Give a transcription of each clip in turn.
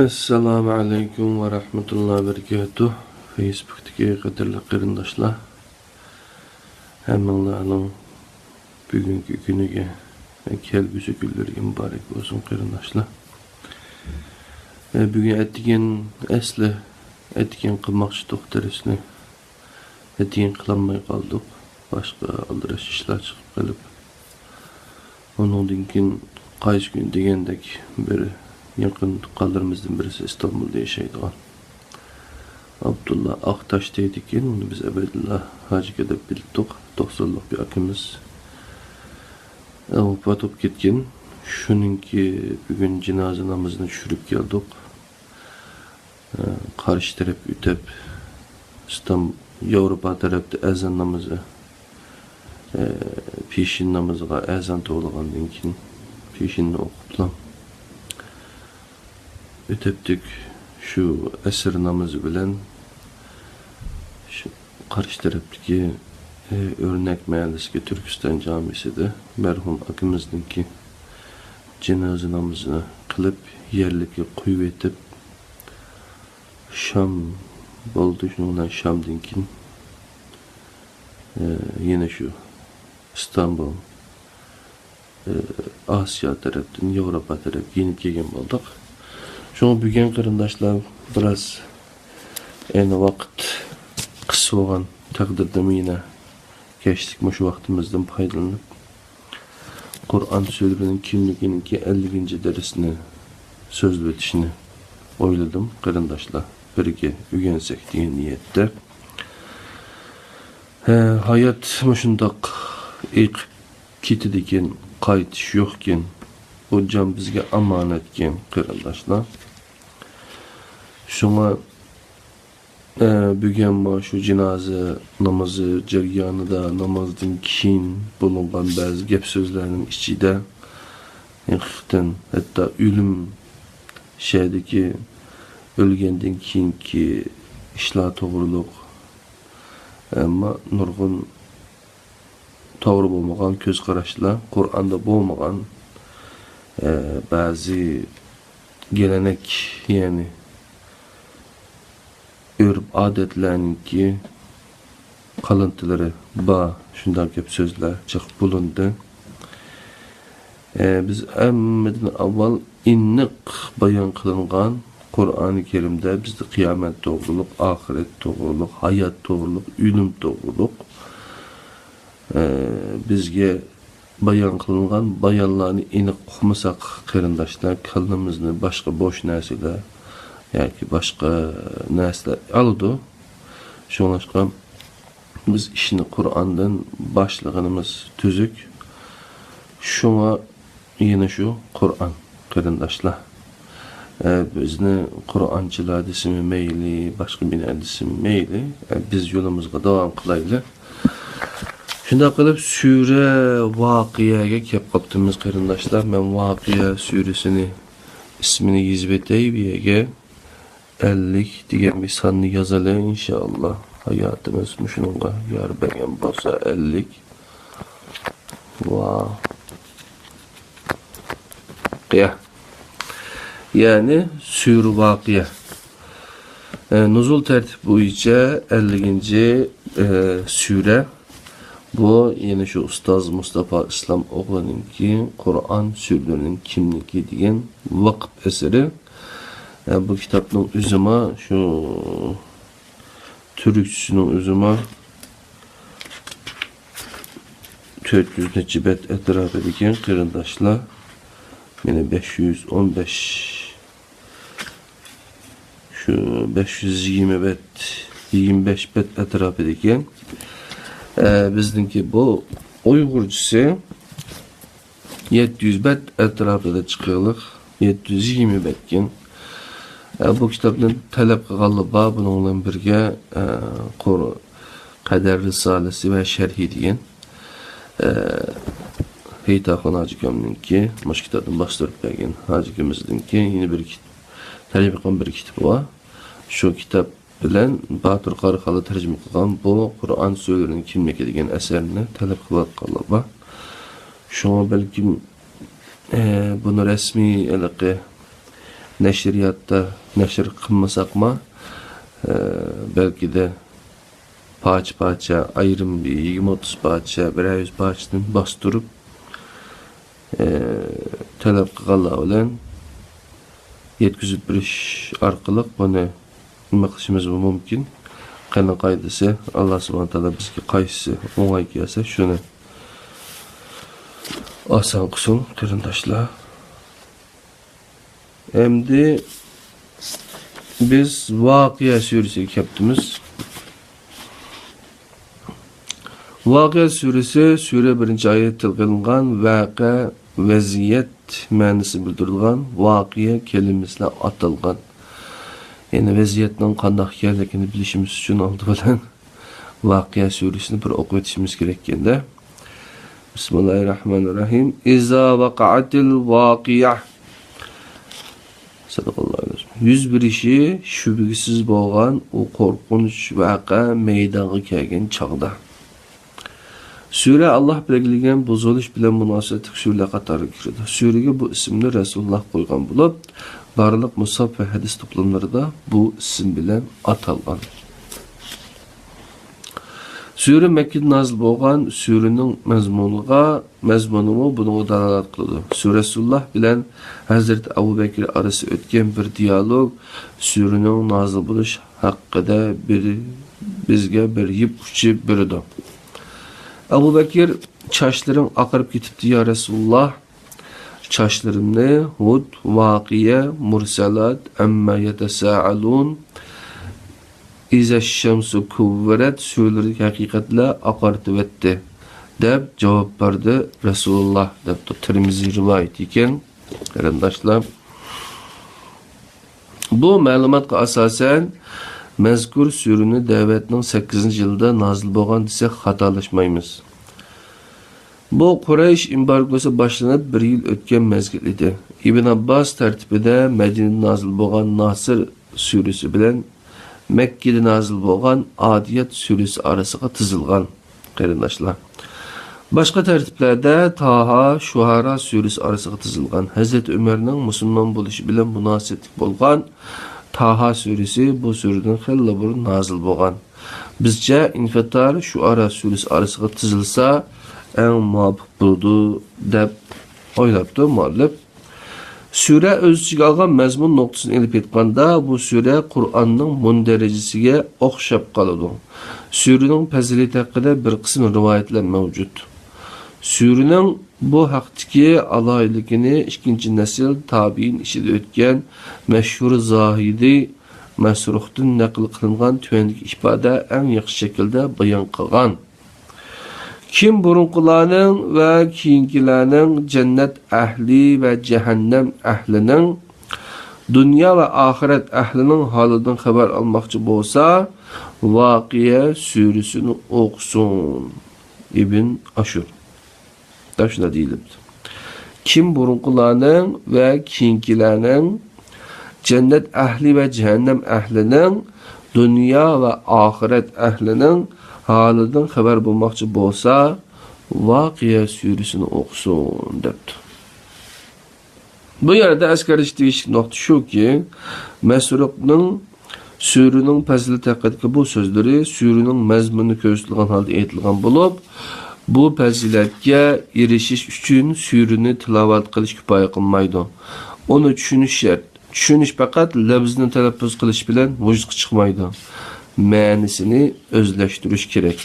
Assalamu alaikum wa rahmatullahi wa barakatuh. Facebook'taki qadirli qarindoshlar, hammanglarning bugungi kuniga kelgusi kunlarga muborak bo'lsin qarindoshlar. Bugun aytgan asli aytgan qilmoqchi to'xtarisini aytgan qilolmay qoldik. Boshqa aldirash ishlar chiqib qolib. Onundan keyin qaysi kun degandek bir yakın tuqqanlarımızdan birisi İstanbul'da yaşaydigan Abdullah Aqtaş deydikin, onu biz Ebedullah Hacı'ya da bildik, 90'lık bir akımız. Vefat olup ketken, şununki bugün cenaze namazını düşürüp geldik. Karşı taraf ütep, İstanbul, Avrupa tarafta ezan namazı, peşin namazıga ezan toğlagandan keyin peşinni okuplam. Öteptik şu esir namazı bilen şu karşı taraftaki örnek mahallesi Türkistan Camisi de merhum akımızdaki cenaze namazını kılıp yerlikle koyu etip Şam oldu şundan Şam'daki yine şu İstanbul Asya taraftan Avrupa tarafı yenip gelgen olduk. Şunu bugün qarindoshlar biraz ayni vaqt qisqa bo'lgan taqdirda meni kechdik shu vaqtimizdan foydalanib Qur'on so'zlarining kimligining 50-darsini so'zlab o'tishni o'yladim qarindoshlar. Birga o'rgansak degan niyatda. Hayot shundoq eqib ketadigan, qaytish yo'qken, o can bizge amanetken qarindoshlar. Şuna bugün şu cenaze namazı jarayonida namazdan keyin bulungan bazı gap so'zlarning ichida haqiqatan hatta ölüm şeydeki ölgenden keyinki ishlar to'g'riliq ama nurg'un to'g'ri bo'lmagan ko'z qarashlar, Qur'onda bo'lmagan bazı gelenek yani örf adetlerninki kalıntıları şundan gap sözler çıkıp bulundu. Biz emmedin avval innik bayan kılıngan Kur'an-ı Kerim'de bizde kıyamet doğruluk, ahiret doğruluk, hayat doğruluk, ölüm doğruluk bizge bayan kılıngan bayanlarını inik okumasak qarindoshlar kalnimizni başka boş narsalar yoki başka narsalar aldı. Şoňlaşqa biz işini Kur'an'dan başlaganımız tüzük. Şoňa yine şu Kur'an qarindoshlar. Bizni Kur'ançılar desimi meyli, başka bir desimi meyli. Biz yolumuzga devam kılaylı. Şunda qilib sure Vaqiyaga kelib qoptimiz qarindoshlar. Men Vaqiya suresini ismini yozib etay bu yerga 50 degan bir sonni yozalar inshaalloh. Hayotimiz shunga yor bergan bo'lsa 50. Vaqiya. Yani sure Vaqiya. Nuzul tertip boyunca 50. Sure. Bu yine şu Ustaz Mustafa İslam Oğlan'ınki Kur'an sürülerinin kimliki diyen vakıf eseri. Bu kitabın üzüme şu Türkçesinin üzüme 400 necibet etrafı diken qarindoshlar. Yine 515 şu 520 bet 25 bet etrafı diken. Bizdeki bu Uygurcusu 700 bet etrafında çıkıyorlar. 720 betken. Bu kitabın talep qılğanlığı bununla birge Kader Risalesi ve Şerhi diyen Heytaxon Hacıköm'ninki bu kitabın bastırıp bergen Hacıköm'imizdeki yeni bir talep qılğan bir kitap var. Şu kitap bilen Batur Qarıqalı tercüme qılğan bu Kur'an sözlerinin kimligi degan eserini talep qılatqanlar. Şoňa belki bunu resmi elqi neşriyatda neşr qilmasaqma, belki de parça ayrım bir 20-30 parça, 100 parçadan bastırıp talep qilganlar bilan yetkizib berish orqali buni nima qilishimiz mumkin. Qani qoidasi Alloh subhanahu va taolo bizga qaysisi o'ng'ay kelsa shuni oson qilsin qarindoshlar. Endi biz Voqea surasiga kelibmiz. Voqea surasi sura 1-oyat tilqilingan vaqa vaziyat ma'nosi bildirilgan voqea kelimasiga atalgan. Yani vaziyatning qanday ekanligini bilishimiz uchun oldi bilan Voqea surasini bir o'qib o'tishimiz kerak ekanda. Bismillahirrahmanirrahim. İza vaqa'atil voqia. Sadaqallohu alayhi. Yüz bir işi şübhesiz bo'lgan o qo'rqinch vaqa meydonga kelgan chog'da. Sura Allah belgilagan buzilish bilan munosabatli suralar qatoriga kiradi. Suraga bu ismni Rasululloh qo'ygan bo'lib, barliq musof va hadis to'plamlarida bu ism bilan atalgan. Sura Mekkada nazil bo'lgan suraning mazmuni bunga dalolat qiladi. Sura Rasululloh bilan Hazrat Abu Bakr orasida o'tgan bir dialog suraning nazil bo'lish haqida bizga bir yip uchi berdi. Abu Bakr çaşlarım aqarib ketibdi ya Rasululloh. Çaşlarımni Hud, Voqea, Mursalat, amma yatasaalun, İza şamsu kuvvarat suralarning haqiqatlar aqartib o'tdi deb javob berdi Rasululloh deb Tirmiziy rivoyat ekan. Qarindoshlar, bu ma'lumotga asosan mazkur surani da'vatning 8-yilda nazil bo'lgan desak xatolashmaymiz. Bu Quraysh embargosi boshlanib 1 yil o'tgan mezgil edi. Ibn Abbos tartibida Madinada nazil bo'lgan Nasr surasi bilan Mekkada nazil bo'lgan Adiyat surasi orasiga tizilgan. Qarindoshlar, boshqa tartiblarda Taha, Shuhara surasi orasiga tizilgan. Hazrat Umarning musulmon bo'lishi bilan munosabatli bo'lgan Taha surasi bu suradan xeyli burun nazil bo'lgan. Bizcha Infatar Shuara surasi orasiga tizilsa eng muvofiq bo'ldi deb o'ylabdi muallif. Sura o'z ichiga olgan mazmun nuqtasini elib aytganda bu sura Qur'onning mundarajasiga o'xshab qoladi. Suraning fazilati haqida bir qism rivoyatlar mavjud. Suraning bu haqdagi alohidligini 2-nasl tabiin ishida o'tgan mashhur Zohidi Masruhdan naql qilingan tuvandagi ifoda eng yaxshi shaklda bayon qilgan. Kim burunqilarning va keyingilarning jannat ahli va jahannam ahlining dunyo va oxirat ahlining holidan xabar olmoqchi bo'lsa, Voqea surasini o'qisin. Ibn Ashur shunda deyilibdi. Kim burunqilarning va keyingilarning jannat ahli va jahannam ahlining dunyo va oxirat ahlining halidan xabar bo'lmoqchi bo'lsa, Voqea surasini o'qisin debdi. Bu yerda askarlik tegishli nuqta shuki, Masruqning suraning fazilati haqidagi bu so'zlari suraning mazmuni ko'rsatilgan holda aytilgan bo'lib, bu fazilatga erishish uchun surani tilovat qilish kifoya qilmaydi. Uni tushunish shart. Tushunish faqat lafzni talaffuz qilish bilan vujudga chiqmaydi. Ma'nosini o'zlashtirish kerak.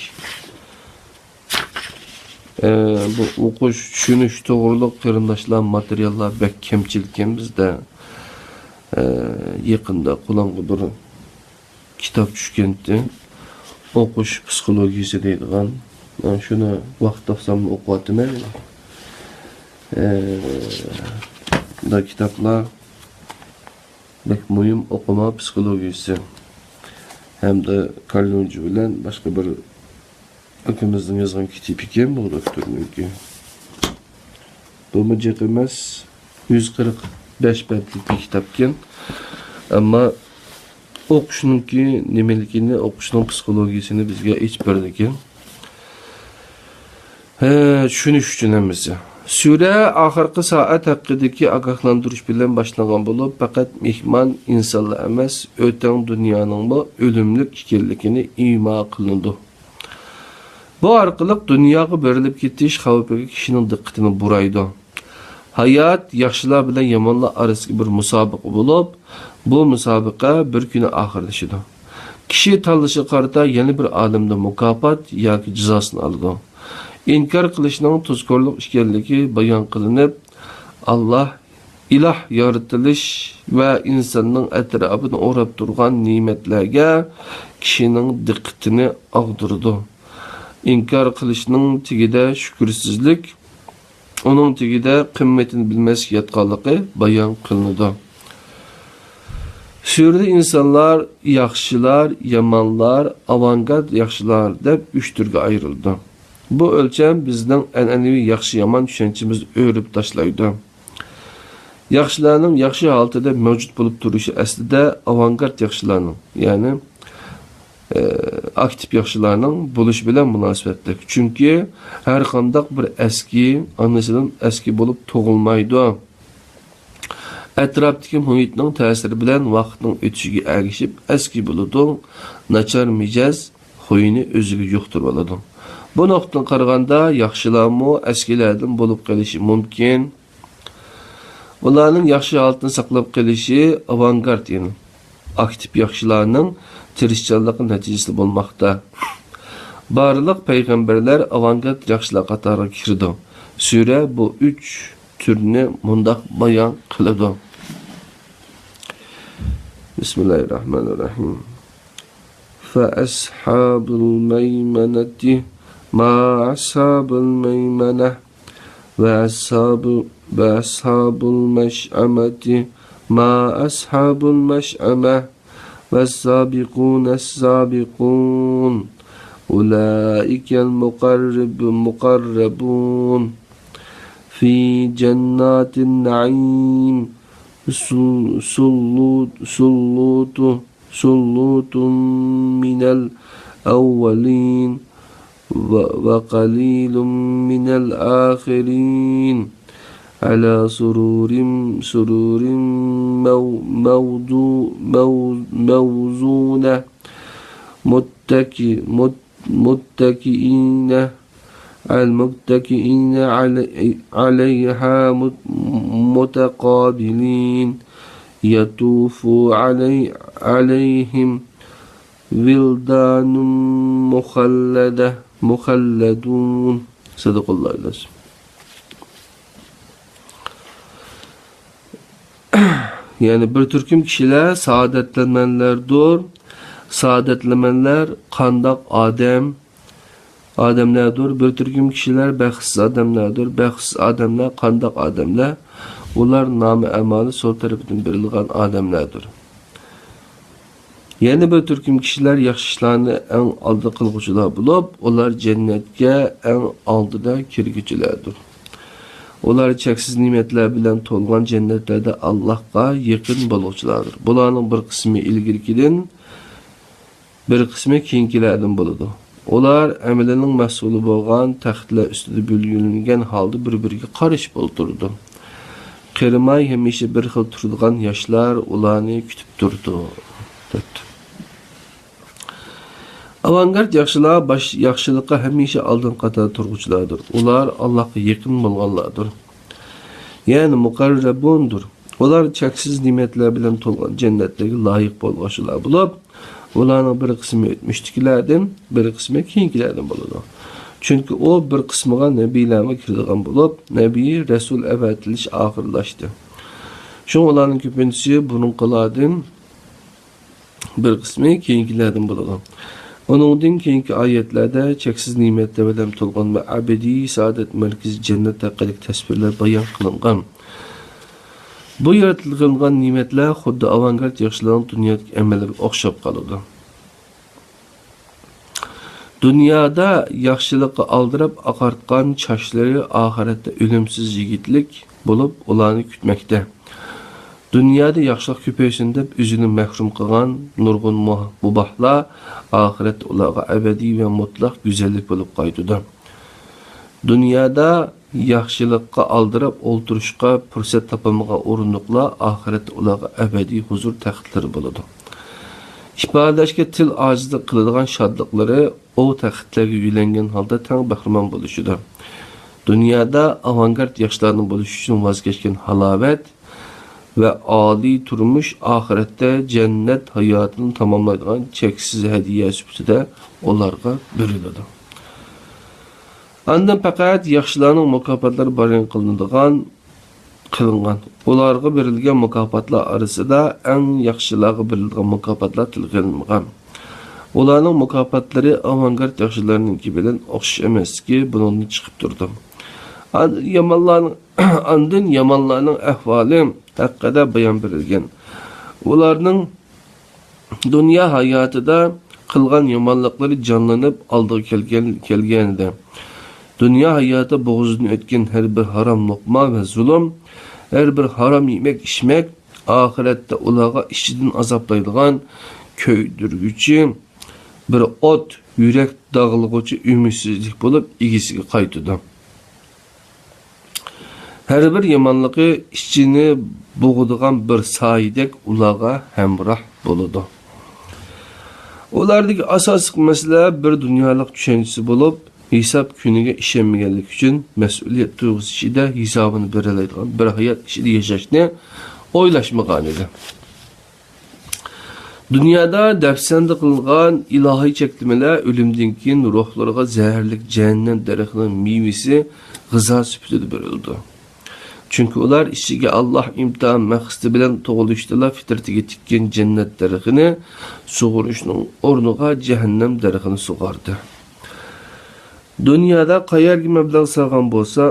Bu o'qish, tushunish to'g'riliq qarindoshlar materiallar bek kamchilik ekan bizda. Yaqinda qo'limga bir kitob tushgandi. O'qish psixologiyasi deydigan. Ben shuni vaqt topsam o'qiyapman. Da kitoblar bek muhim o'qima psixologiyasi. Hem de Karl Lunge bilen başka bir akımızdan yazgan kitap ekan bu doktornunki. Bu mücek emas 145 betlik bir kitap ekan. Ama o'qishninki nimaligini, o'qishning psixologiyasini bizga hech berdi ekan. Tushunish uchun hamisi. Sure oxirgi soat haqidagi ogohlantirish bilan boshlangan bo'lib, faqat mehmon insonlar emas, o'tgan dunyoning bu o'limlik ekanligini imo qilindi. Bu orqali dunyoga berilib ketish xavfiga kishining diqqatini buraydi. Hayot yaxshilar bilan yomonlar orasida bir musobaqa bo'lib, bu musobaqa bir kuni oxirlashadi. Kishi tanlashi qarata yana bir olamda mukofot yoki jazosini oladi. İnkar qilishning tuzkorlik ekanligi bayon qilinib, Alloh iloh yaratilish va insonning atrofini o'rab turgan ne'matlarga kishining diqqatini og'dirdi. İnkar qilishning tigida shukrsizlik, uning tigida qimmatini bilmaslik yotganligi bayon qilinadi. Surada insonlar yaxshilar, yomonlar, avangard yaxshilar deb 3 turga ayrildi. Bu ölçem bizden an'anaviy yaxshi yomon tushunchamizni o'rib tashlaydi. Yaxshilarning yaxshi holatida mavjud bo'lib turishi aslida avangard yaxshilarning, ya'ni aktiv yaxshilarning bo'lish bilan munosabatli. Chunki har qanday bir eski onasidan eski bo'lib tug'ilmaydi. Atrofdagi muhitning ta'siri bilan vaqtning o'tishiga ergishib eski bo'ladi, nachar mijoz xo'yini o'ziga yuqtirib oladi. Bu noktadan qaraganda yaxshilarmi eskilardan bo'lib qolishi mumkin. Ularning yaxshi holatini saqlab qolishi avangard, ya'ni aktiv yaxshilarning tirishchanligi natijasida bo'lmoqda. Barliq payg'ambarlar avangard yaxshilar qatoriga kirdi. Sura bu 3 turni mundaq bayon qiladi. Bismillahirrahmanirrahim. Fa ashabul maymanati ما أصحاب الميمنة وأصحاب المشأمة ما أصحاب المشأمة والسابقون السابقون أولئك المقربون في جنات النعيم سلوط من الأولين وقليل من الآخرين على سرور موزونة متكئين عليها متقابلين يطوف عليهم ولدان مخلدون. Sadaqallahu lazim. Yani bir türküm kişiler saadetlenmenlerdir. Saadetlenmenler kandak ademlerdir. Bir türküm kişiler bəxtsiz adamlardır. Bəxtsiz adamlar kandak adamlar. Ular namı əmalı sol tarafından berilgan adamlardır. Yani bir türküm kişiler yaxşı işlerini en aldı kılgıcılar bulup, onlar cennetke en aldıda kirgücülerdir. Onlar çeksiz nimetler bilen tolgan cennetlerde Allah'a yakın bulguculardır. Bunların bir kısmı ilgirkiden, bir kısmı keyinkilerden buludu. Onlar emelinin məsulü bolğan taxtlar üstüde bölgülüngen halda bir-biriga qarışıb oturdu. Qırmay hemişe bir xil turduğan yaşlar ularını kütüp durdu. Avangard yaxshilar yaxshilikqa hamisha oldin qator turg'uvchilardir. Ular Allohga yaqin bo'lganlardir. Ya'ni muqarrabundir. Ular cheksiz ne'matlar bilan to'lgan jannatga loyiq bo'lg'ushilar bo'lib, ularning bir qismi o'tmishdagilardan, bir qismi keyingilardan bo'ladi. Chunki o bir qismiga nabiylarga kiradigan bo'lib, nabiy rasul avatilish oxirlashdi. Shu ularning ko'pinchisi bunun qiladin bir qismi keyingilardan bo'ladi. Onundan keyingi oyatlerde cheksiz ne'matlar bilan to'lgan va abadiy saadet markazi jannat haqida tasvirlar bayon qilingan. Bu yaratilgan ne'matlar xuddi avangard yaxshilarning dunyodagi amallariga o'xshab qoladi. Dunyoda yaxshilikqa aldirib oqartgan chochlari oxiratda o'limsiz yigitlik bo'lib ularni kutmoqda. Dünyada yaxshilik ko'paysin deb o'zini mahrum qilgan nurg'un mubahlar oxiratda ularga abadiy va mutlaq go'zallik bo'lib qaytadi. Dunyoda yaxshilikqa aldirab o'ltirishga fursat topolmagan o'rindiqlar oxiratda ularga abadiy huzur taxtlari bo'ladi. İfadələşkə til acizlik qıladigan şadlıqları o təxtlərə yüklənən halda tən bəhrəman buluşudur. Dünyada avangard yaşlarının buluşu üçün vaz keçən halavət və ali turmuş ahirətdə cənnət həyatını tamamlaydıgan çəksiz hədiyyə sübütüdə onlarga verilir. Andan faqat yaxşılarının mükafatları bayan qılıngan. Ularga berilgan mukofotlar orasida eng yaxshilarga berilgan mukofotlar tilga olinmagan. Ularning mukofotlari avangard yaxshilarningki bilan o'xshash emaski, bundan chiqib turdi. Andın yamanlarning ahvoli haqida bayon berilgan. Ularning dunyo hayotida qilgan yomonliklari jonlanib oldiga kelganida dünya hayatı boğazını ötken her bir haram lokma ve zulüm, her bir haram yemek içmek, ahirette ulağa işçiden azaplaydıgan köydürgücü, bir ot, yürek dağılıgıcı ümitsizlik bulup igisiga qaytıdı. Her bir yamanlığı işçini boğuduğan bir sayidek ulağa hemrah buludu. Olardaki asaslık mesele bir dünyalık düşüncesi bulup, hesap günüge işenmegenlik üçün məsuliyyət duyğusu içində hesabını verələydigan bir hayat içində yaşashni oylaşmaqan idi. Dünyada dəfsəndə qılınğan ilahi çəklimələr ölümdən keyin ruhlarga zəhərlik cəhənnəm dərəxinin meyvesi gıza sübütüdür verildi. Çünki ular içiga Allah imtihan məqsədi bilan toğuluşdular fitratiga tikkan cənnət dərəxini sug'urishning o'rniga cəhənnəm dərəxini sug'ardı. Dünyada qayerga mablag' salgan bo'lsa,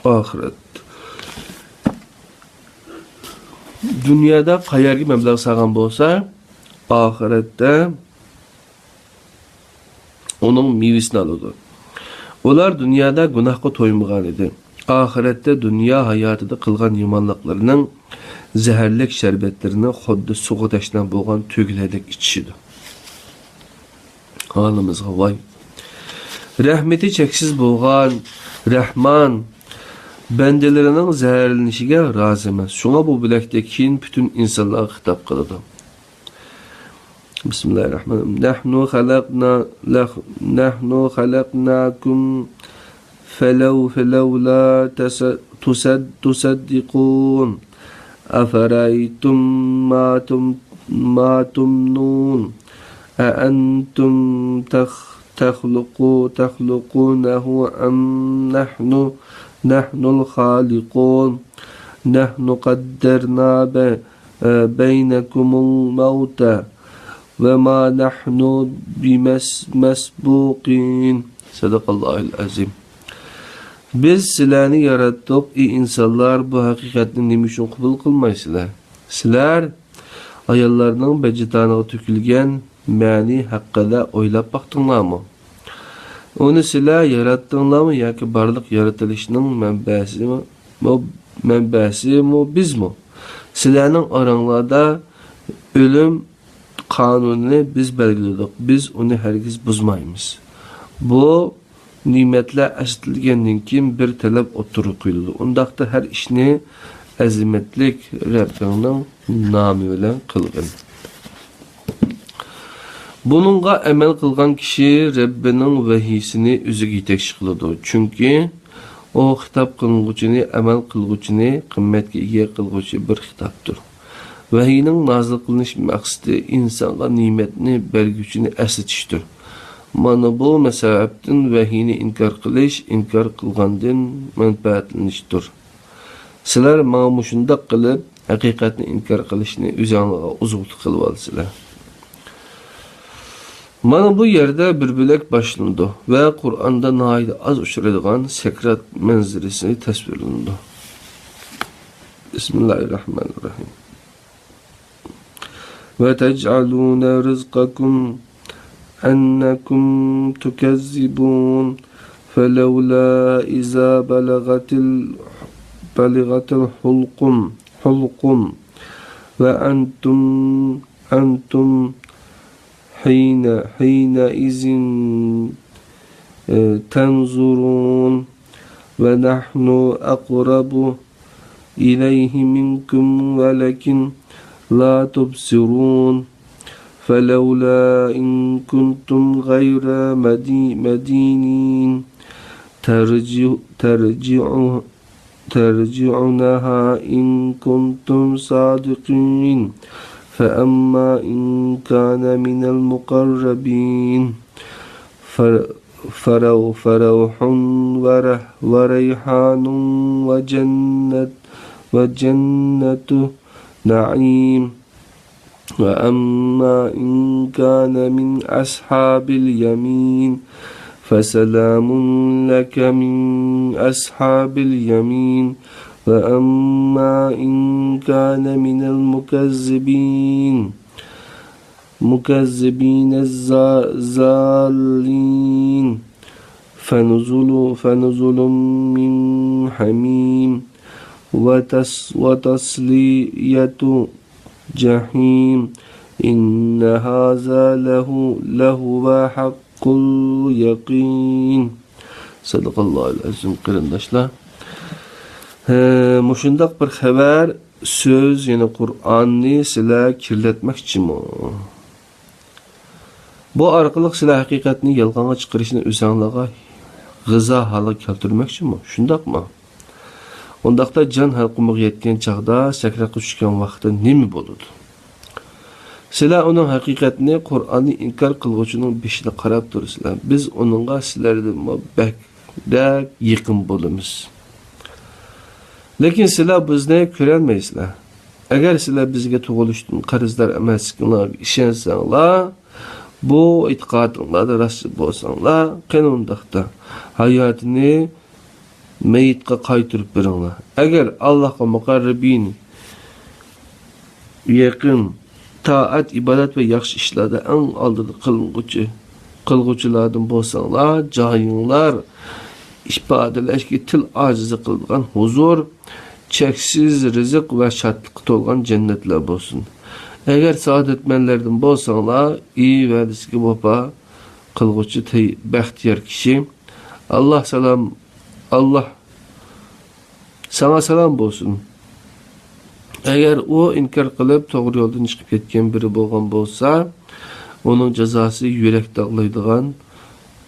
oxirat. Dünyada qayerga mablag' salgan bo'lsa, oxiratda onun meyvesini aladi. Ular dunyoda gunohga to'ymagan edi. Oxiratda dunyo hayotida qilgan yomonliklarining zaharlik sharbatlarini xuddi suvga tashlangan bo'lgan tugladek ichishdi. Halimizga voy. Rahmeti çeksiz bo'lgan Rahman bendelerining zaharlanishiga rozi emas. Shunga bu bilakda keyin butun insonlarga xitob qiladi. Bismillahirrahmanirrahim. Nahnu khalaqnakum falawla tusaddiqun afaraytum ma tumnun a antum تخلقونه أم نحن الخالقون نحن قدرنا بينكم الموت وما نحن بمسبوقين صدق الله العظيم. Biz sizlarni yaratdik, insanlar bu haqiqatni nima uchun qabul qilmaysizlar? Sizlar ayollarning bajitaniga to'kilgan ma'ni haqida o'ylab baqdinglarmi? Uni sizlar yaratdinglarmi yoki barliq yaratilishning manbasimi bizmi? Sizlarning oranglarda o'lim qonunini biz belgiladik. Biz uni hargiz buzmaymiz. Bu nimetler estilgendan keyin bir talab o'tirib qo'yildi. Undaqda har ishni azimatlik Rabbingning nomi bilan qilgin. Bununla amel qilgan kishi Rabbining vahiysini o'ziga yetakchi qiladi. Chunki o xitob qilguvchini, amal qilguvchini qimmatga ega qilguvchi bir xitobdir. Vahiyning nozil qilinish maqsadi insonga ne'matni berguvchini eslatishdir. Mana bu masababdan vahiyni inkor qilish, inkor qilgandan manfaatlanishdir. Sizlar mana shunday qilib haqiqatni inkor qilishni o'zingizga uzuqlik qilib olsizlar. Mana bu yerde bir bölek başlandı ve Kur'an'da naide az uçuradigan sekrat menziresini tasvirlandi. Bismillahirrahmanirrahim. Ve tec'alûne rizqakum ennekum tukezzibun felevlâ izâ beligatil hulqum ve entum حينئذ تنظرون ونحن أقرب إليه منكم ولكن لا تبصرون فلولا إن كنتم غير مدينين ترجعونها إن كنتم صادقين فأما إن كان من المقربين فروح وريحان وجنة نعيم وأما إن كان من أصحاب اليمين فسلام لك من أصحاب اليمين وأما إن كان من المكذبين الزالين فنزل من حميم وتصلية جحيم إن هذا لهو حق اليقين صدق الله العظيم قرındaşlar. Muşundaq bir xəbər söz, yəni Qur'anni sizlər kirletməkçimi? Bu arqılıq sizlər həqiqətini yalğana çıxırışını özənlığa gıza hala keltirməkçimi? Şundaqmı? Ondaqda can halqımıq yetken çağda səkraqı düşkən vaxtda nemi boludu? Sizlər onun həqiqətini, Qur'anni inkar qılğıcının beşini qarab durursunlar. Biz onunla sizlərdə bəkdək yıqın bolumuz. Lekin sizlər bizni görənməysizlər. Əgər sizlər bizə toğuluşdun, qarizlər əməskinlər, işensənlər, bu itiqadınlarda rastlı bolsanlar, qənundaqda hayatını meyitqə qaytırıb birinlər. Əgər Allah'a muqarribin, yaqin, taat, ibadat ve yaxşı işlərdə ən aldılı qılğıcılardan bolsanlar, cahiyinlər, ifadələş ki, til acizi qıldıqan huzur, çəksiz rızıq və şadlıqı tolğan cənnətlər bolsun. Əgər saadetmənlərdən bolsanlar, iyi və rizki baba, qılğıcı bəxtiyar kişi, Allah sana salam bolsun. Eğer o inkar kılıp doğru yoldan çıkıp ketken biri bolgan bolsa, onun cezası yürek dağlaydıgan,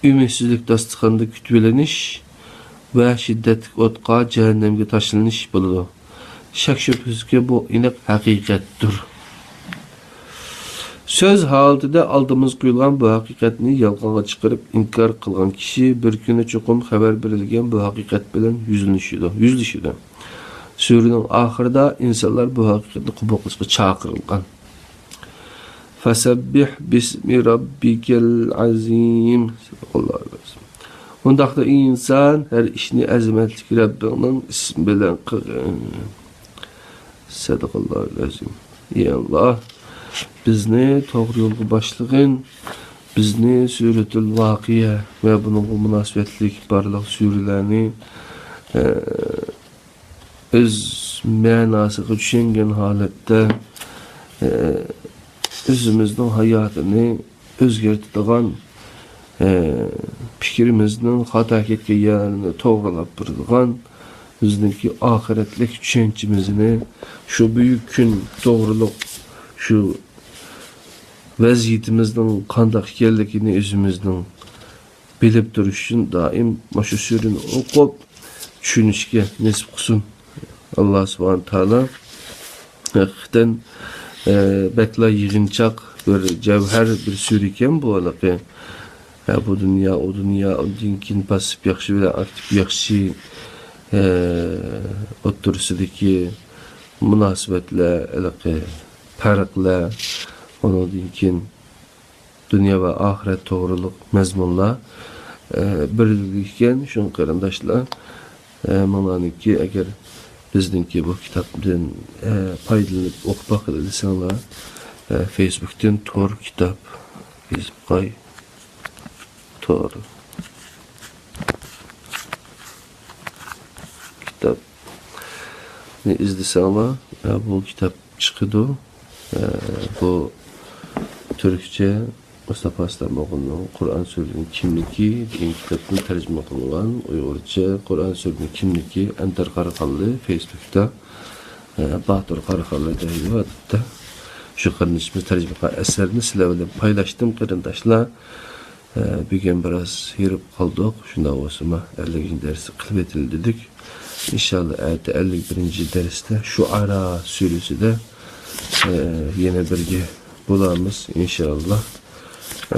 ümitsizlik dastıqanda kütüleniş ve şiddetlik otqa cehennemge taşlanış buludu. Şak şüphesiz ki bu inek hakikattir. Söz halıda aldığımız kuyulgan bu hakikatini yalğana çıkarıp inkar kılgan kişi bir günü çokum haber verilgen bu hakikat bilen yüzleşiyor. Sürünün ahırda insanlar bu hakikati kubukluğa çağırılgan. Fesebbih bismi rabbikel azim. Ondaqda insan her işini azametlik Rabbinin ismi bilen kılın. Sadakallahu azim. Ya Allah, bizni doğru yolga başlığın, bizni Suretül Vaqiye ve bunun münasibetlik barlıq sürülerini öz mənasıqı düşüngen halette özümüzün hayatını özgertidigan fikrimizin hata ketken yerini toğralap durduğan bizdeki ahiretlik düşüncemizini şu büyük gün doğruluk şu vaziyetimizden kandak geldiğini özümüzden bilip duruşun daim şu sürünü okup düşünüşke nesip kusun. Allah subhanahu teala hakikaten bekla yığınçak bir cevher bir sürüken bu alakı bu dünya o dünya o dinkin pasif yakşı ve aktif yakşı oturusudaki münasebetle alakı farklı onu dinkin dünya ve ahiret doğruluk mezmunla birlikten şun qarindaşlar mananı ki eğer bizdeki bu kitapdan faydalanıp okumak ediyorsanlar Facebook'tan Tor kitap Facebook'a Tor kitap ne izlesenler bu kitap çıkıyordu bu Türkçe Mustafa Astamoğlu'nun Kur'an Sözünün Kimliki degan kitapni tercüme qilgan Uyg'urcha Kur'an Sözünün Kimliki Antar Qaraxonli Facebook'ta Batur Qaraxonli deyiladi. Şu qarindoshimiz tercüme qilgan asarni sizlar bilan paylaşdım qarindoshlar. Bugün biraz yirib qoldik. Shunda bo'lsa 50. dersi qilib etildi dedik. İnşallah 51. derste şu ara sürüsüde yine birge bulamız inşallah.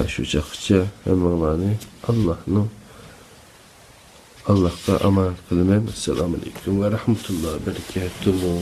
Şu çakıca hemen Allah'a emanet kılın. Esselamu Aleyküm ve Rahmetullah ve Berekatuhu.